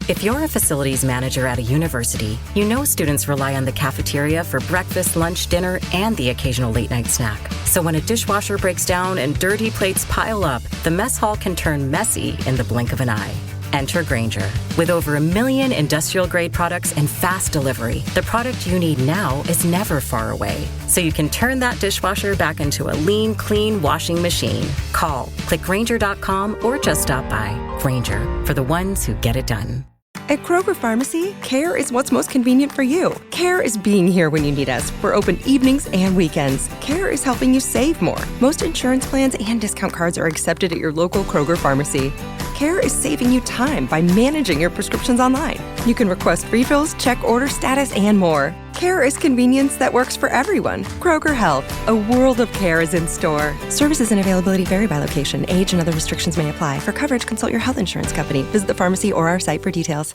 If you're a facilities manager at a university, you know students rely on the cafeteria for breakfast, lunch, dinner, and the occasional late-night snack. So when a dishwasher breaks down and dirty plates pile up, the mess hall can turn messy in the blink of an eye. Enter Grainger. With over 1 million industrial-grade products and fast delivery, the product you need now is never far away. So you can turn that dishwasher back into a lean, clean washing machine. Call, click Grainger.com, or just stop by. Grainger, for the ones who get it done. At Kroger Pharmacy, care is what's most convenient for you. Care is being here when you need us. We're open evenings and weekends. Care is helping you save more. Most insurance plans and discount cards are accepted at your local Kroger Pharmacy. Care is saving you time by managing your prescriptions online. You can request refills, check order status, and more. Care is convenience that works for everyone. Kroger Health, a world of care is in store. Services and availability vary by location. Age and other restrictions may apply. For coverage, consult your health insurance company. Visit the pharmacy or our site for details.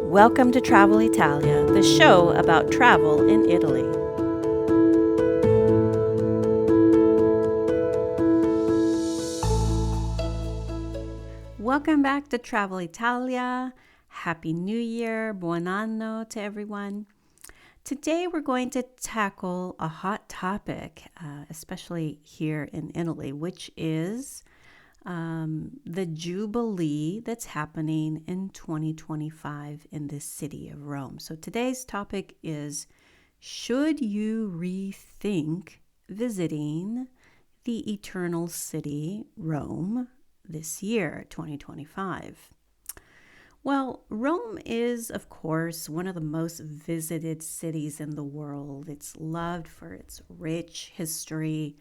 Welcome to Travel Italia, the show about travel in Italy. Welcome back to Travel Italia. Happy New Year, buon anno to everyone. Today we're going to tackle a hot topic, especially here in Italy, which is the Jubilee that's happening in 2025 in the city of Rome. So today's topic is, should you rethink visiting the eternal city, Rome, this year, 2025? Well, Rome is, of course, one of the most visited cities in the world. It's loved for its rich history,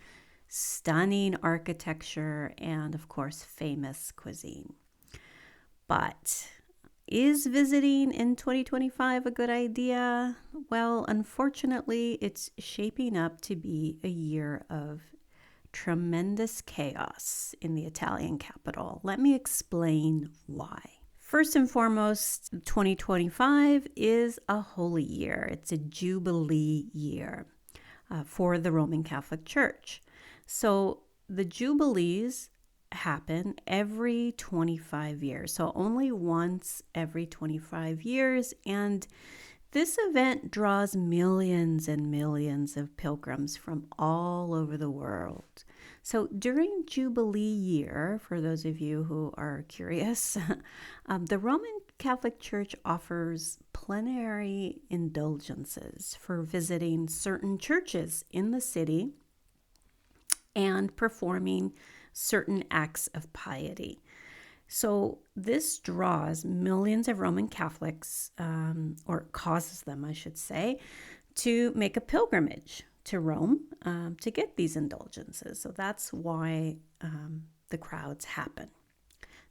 stunning architecture, and, of course, famous cuisine. But is visiting in 2025 a good idea? Well, unfortunately, it's shaping up to be a year of tremendous chaos in the Italian capital. Let me explain why. First and foremost, 2025 is a holy year. It's a Jubilee year for the Roman Catholic Church. So the Jubilees happen every 25 years. So only once every 25 years. And this event draws millions and millions of pilgrims from all over the world. So during Jubilee year, for those of you who are curious, the Roman Catholic Church offers plenary indulgences for visiting certain churches in the city and performing certain acts of piety. So this draws millions of Roman Catholics, or causes them, I should say, to make a pilgrimage to Rome to get these indulgences. So that's why the crowds happen.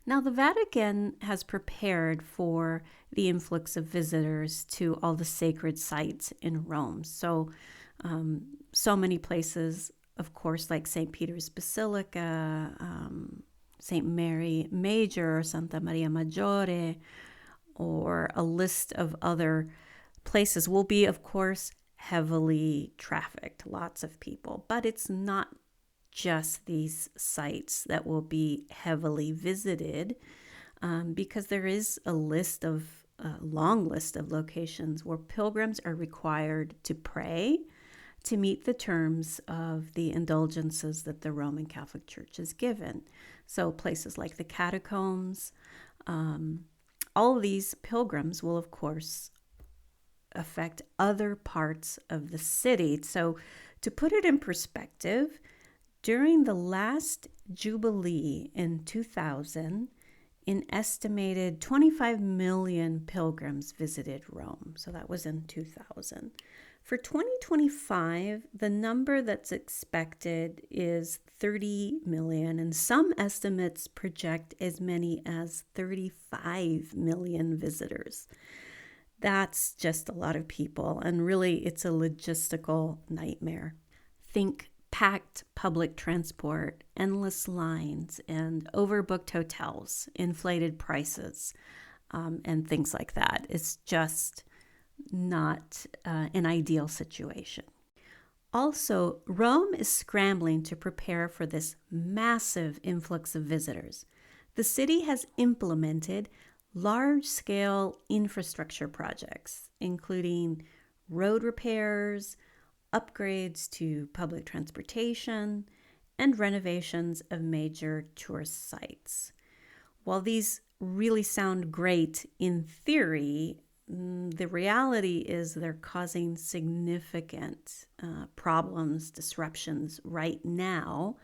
Now, the Vatican has prepared for the influx of visitors to all the sacred sites in Rome. So many places, of course, like St. Peter's Basilica, St. Mary Major, Santa Maria Maggiore, or a list of other places will be, of course, heavily trafficked, lots of people. But it's not just these sites that will be heavily visited, because there is a long list of locations where pilgrims are required to pray to meet the terms of the indulgences that the Roman Catholic Church has given. So places like the catacombs, all of these pilgrims will, of course, affect other parts of the city. So to put it in perspective, during the last Jubilee in 2000, an estimated 25 million pilgrims visited Rome. So that was in 2000. For 2025, the number that's expected is 30 million, and some estimates project as many as 35 million visitors. That's just a lot of people, and really it's a logistical nightmare. Think packed public transport, endless lines, and overbooked hotels, inflated prices, and things like that. It's just not an ideal situation. Also, Rome is scrambling to prepare for this massive influx of visitors. The city has implemented large-scale infrastructure projects, including road repairs, upgrades to public transportation, and renovations of major tourist sites. While these really sound great in theory, the reality is they're causing significant problems, disruptions right now,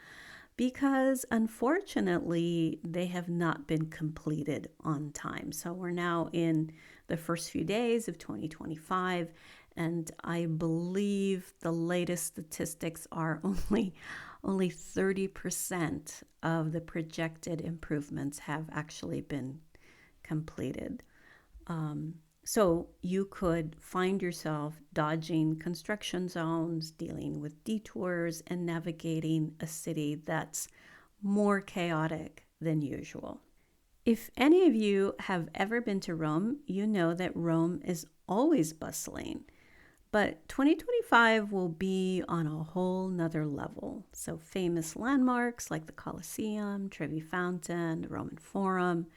because unfortunately they have not been completed on time. So we're now in the first few days of 2025, and I believe the latest statistics are only 30% of the projected improvements have actually been completed. So you could find yourself dodging construction zones, dealing with detours, and navigating a city that's more chaotic than usual. If any of you have ever been to Rome, you know that Rome is always bustling. But 2025 will be on a whole nother level. So famous landmarks like the Colosseum, Trevi Fountain, the Roman Forum,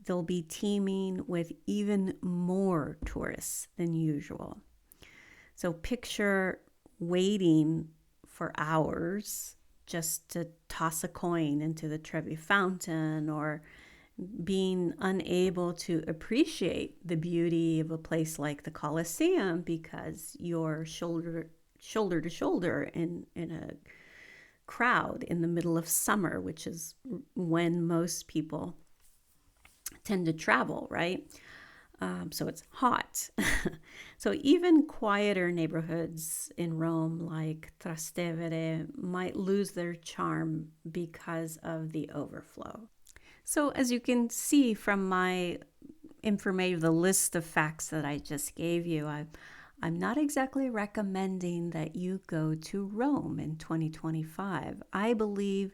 they'll be teeming with even more tourists than usual. So picture waiting for hours just to toss a coin into the Trevi Fountain, or being unable to appreciate the beauty of a place like the Colosseum because you're shoulder to shoulder in a crowd in the middle of summer, which is when most people tend to travel, right? So it's hot. So even quieter neighborhoods in Rome, like Trastevere, might lose their charm because of the overflow. So as you can see from my information, the list of facts that I just gave you, I'm not exactly recommending that you go to Rome in 2025. I believe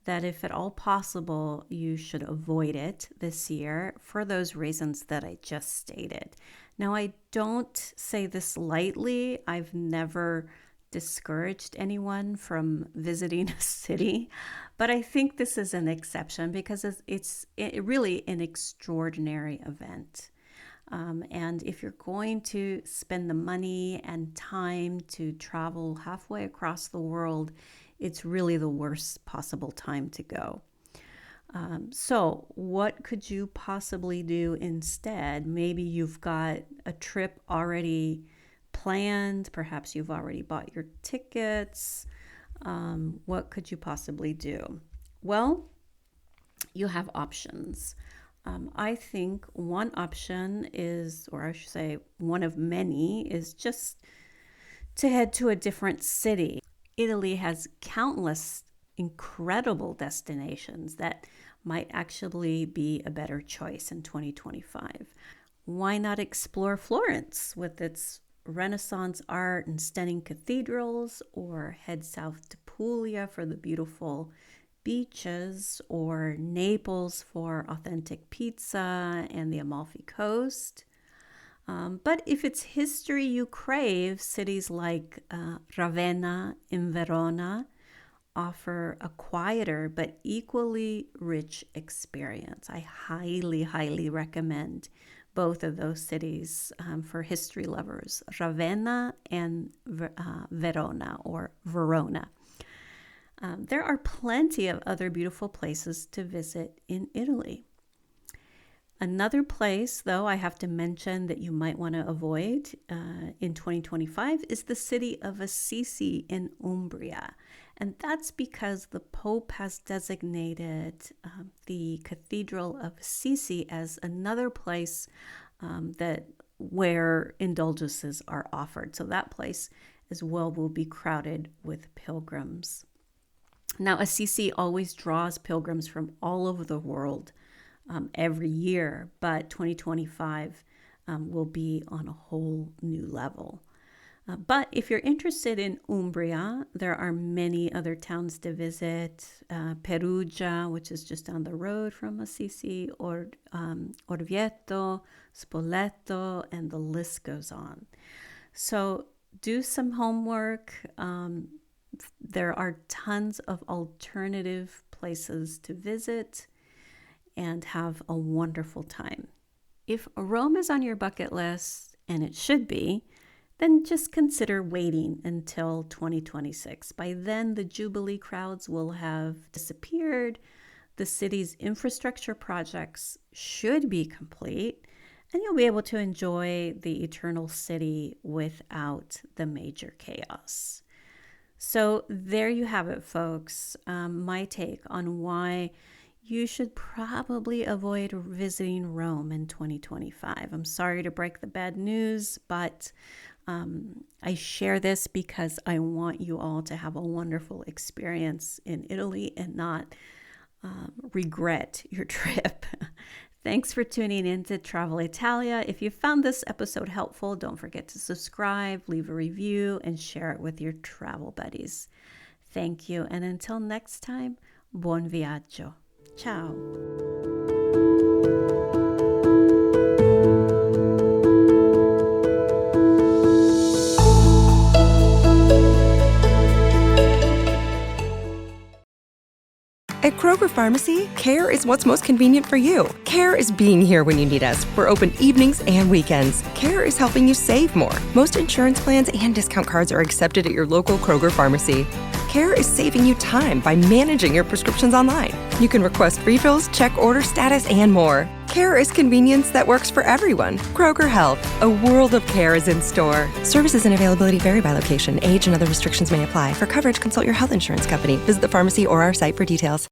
that if at all possible, you should avoid it this year for those reasons that I just stated. Now, I don't say this lightly. I've never discouraged anyone from visiting a city, but I think this is an exception because it's really an extraordinary event. And if you're going to spend the money and time to travel halfway across the world, it's really the worst possible time to go. So what could you possibly do instead? Maybe you've got a trip already planned. Perhaps you've already bought your tickets. What could you possibly do? Well, you have options. I think one option is, or I should say one of many, is just to head to a different city. Italy has countless incredible destinations that might actually be a better choice in 2025. Why not explore Florence with its Renaissance art and stunning cathedrals, or head south to Puglia for the beautiful beaches, or Naples for authentic pizza and the Amalfi Coast? But if it's history you crave, cities like Ravenna in Verona offer a quieter but equally rich experience. I highly, highly recommend both of those cities for history lovers, Ravenna and Verona, or Verona. There are plenty of other beautiful places to visit in Italy. Another place, though, I have to mention that you might want to avoid in 2025 is the city of Assisi in Umbria. And that's because the Pope has designated the Cathedral of Assisi as another place where indulgences are offered. So that place as well will be crowded with pilgrims. Now, Assisi always draws pilgrims from all over the world every year, but 2025 will be on a whole new level. But if you're interested in Umbria, there are many other towns to visit. Perugia, which is just down the road from Assisi, or Orvieto, Spoleto, and the list goes on. So do some homework. There are tons of alternative places to visit and have a wonderful time. If Rome is on your bucket list, and it should be, then just consider waiting until 2026. By then, the Jubilee crowds will have disappeared. The city's infrastructure projects should be complete, and you'll be able to enjoy the eternal city without the major chaos. So there you have it, folks. My take on why you should probably avoid visiting Rome in 2025. I'm sorry to break the bad news, but I share this because I want you all to have a wonderful experience in Italy and not regret your trip. Thanks for tuning in to Travel Italia. If you found this episode helpful, don't forget to subscribe, leave a review, and share it with your travel buddies. Thank you, and until next time, buon viaggio. Ciao. At Kroger Pharmacy, care is what's most convenient for you. Care is being here when you need us. We're open evenings and weekends. Care is helping you save more. Most insurance plans and discount cards are accepted at your local Kroger Pharmacy. Care is saving you time by managing your prescriptions online. You can request refills, check order status, and more. Care is convenience that works for everyone. Kroger Health, a world of care is in store. Services and availability vary by location. Age and other restrictions may apply. For coverage, consult your health insurance company. Visit the pharmacy or our site for details.